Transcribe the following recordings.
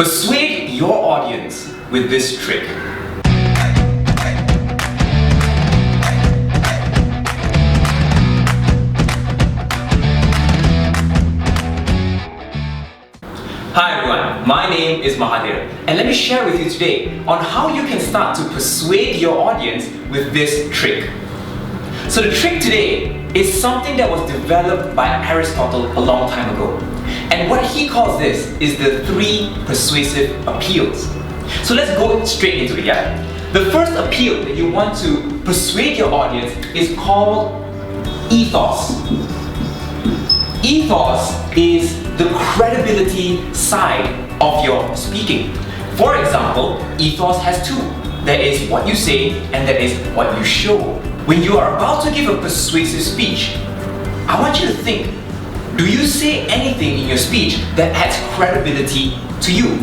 Persuade your audience with this trick. Hi everyone, my name is Mahathir, and let me share with you today on how you can start to persuade your audience with this trick. So the trick today is something that was developed by Aristotle a long time ago. And what he calls this is the 3 persuasive appeals. So let's go straight into it, yeah? The first appeal that you want to persuade your audience is called ethos. Ethos is the credibility side of your speaking. For example, ethos has 2. There is what you say and there is what you show. When you are about to give a persuasive speech, I want you to think, do you say anything in your speech that adds credibility to you?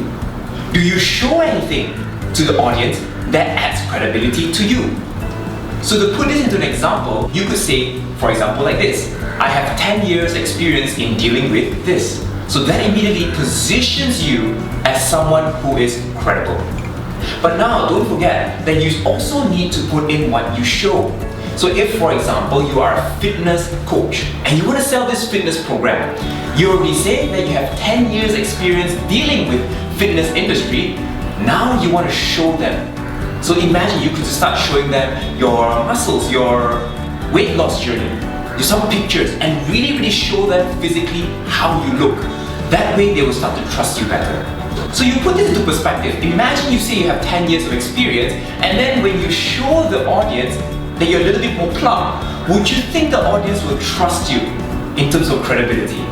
Do you show anything to the audience that adds credibility to you? So to put this into an example, you could say, for example, like this: I have 10 years experience in dealing with this. So that immediately positions you as someone who is credible. But now, don't forget that you also need to put in what you show. So if, for example, you are a fitness coach and you want to sell this fitness program, you already say that you have 10 years experience dealing with fitness industry. Now you want to show them. So imagine you could start showing them your muscles, your weight loss journey, some pictures, and really show them physically how you look. That way they will start to trust you better. So you put this into perspective. Imagine you say you have 10 years of experience, and then when you show the audience that you're a little bit more plump, would you think the audience will trust you in terms of credibility?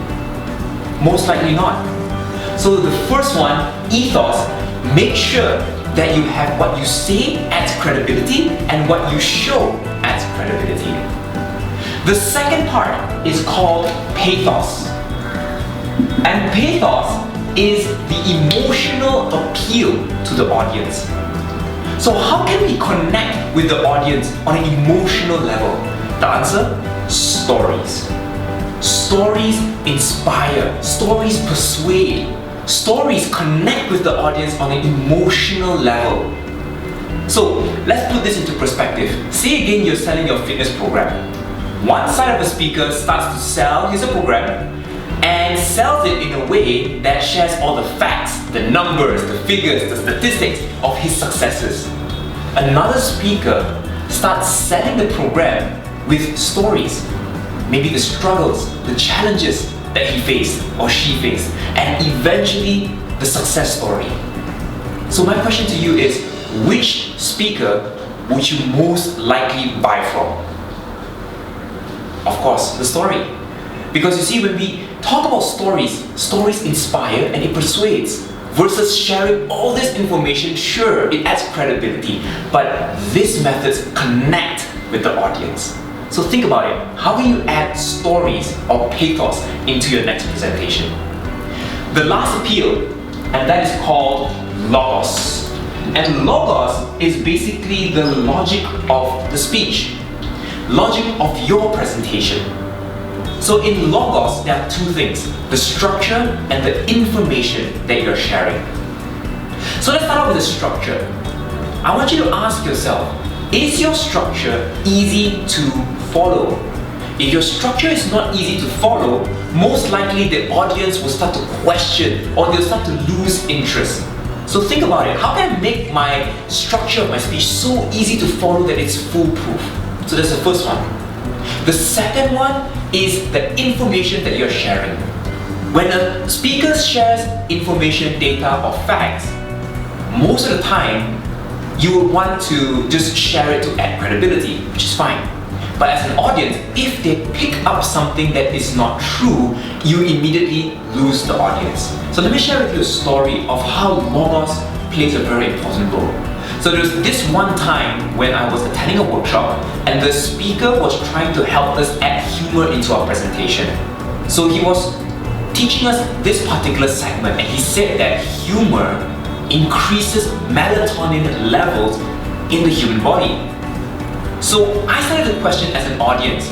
Most likely not. So the first one, ethos, make sure that you have what you say adds credibility and what you show adds credibility. The second part is called pathos. And pathos is the emotional appeal to the audience. So how can we connect with the audience on an emotional level? The answer? Stories. Stories inspire. Stories persuade. Stories connect with the audience on an emotional level. So let's put this into perspective. Say again you're selling your fitness program. One side of the speaker starts to sell his program and sells it in a way that shares all the facts, the numbers, the figures, the statistics of his successes. Another speaker starts selling the program with stories, maybe the struggles, the challenges that he faced or she faced, and eventually the success story. So my question to you is, which speaker would you most likely buy from? Of course, the story. Because you see, when we talk about stories, stories inspire and it persuades. Versus sharing all this information, sure, it adds credibility, but these methods connect with the audience. So think about it. How can you add stories or pathos into your next presentation? The last appeal, and that is called logos. And logos is basically the logic of the speech, logic of your presentation. So in logos, there are 2 things: the structure and the information that you're sharing. So let's start off with the structure. I want you to ask yourself, is your structure easy to follow? If your structure is not easy to follow, most likely the audience will start to question or they'll start to lose interest. So think about it. How can I make my structure of my speech so easy to follow that it's foolproof? So that's the first one. The second one is the information that you're sharing. When a speaker shares information, data, or facts, most of the time you would want to just share it to add credibility, which is fine. But as an audience, if they pick up something that is not true, you immediately lose the audience. So let me share with you a story of how logos plays a very important role. So there was this one time when I was attending a workshop and the speaker was trying to help us add humor into our presentation. So he was teaching us this particular segment and he said that humor increases melatonin levels in the human body. So I started to question as an audience,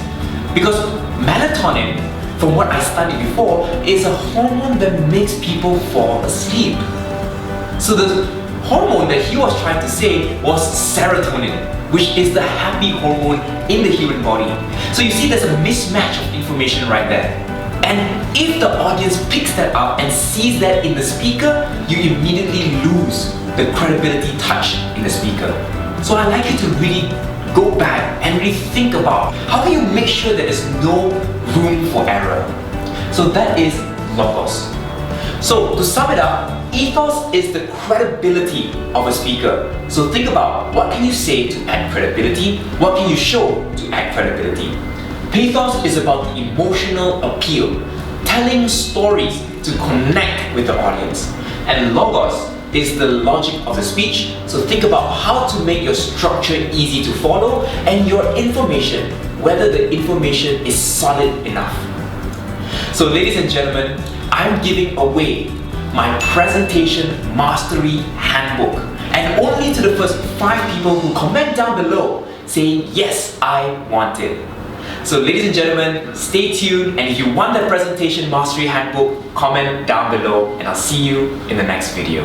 because melatonin, from what I studied before, is a hormone that makes people fall asleep. So the hormone that he was trying to say was serotonin, which is the happy hormone in the human body. So you see there's a mismatch of information right there. And if the audience picks that up and sees that in the speaker, you immediately lose the credibility touch in the speaker. So I'd like you to really go back and really think about how can you make sure that there's no room for error. So that is logos. So to sum it up, ethos is the credibility of a speaker. So think about what can you say to add credibility, what can you show to add credibility. Pathos is about the emotional appeal, telling stories to connect with the audience. And logos is the logic of the speech. So think about how to make your structure easy to follow and your information, whether the information is solid enough. So ladies and gentlemen, I'm giving away my presentation mastery handbook, and only to the first 5 people who comment down below saying yes, I want it. So ladies and gentlemen, stay tuned, and if you want that presentation mastery handbook, comment down below and I'll see you in the next video.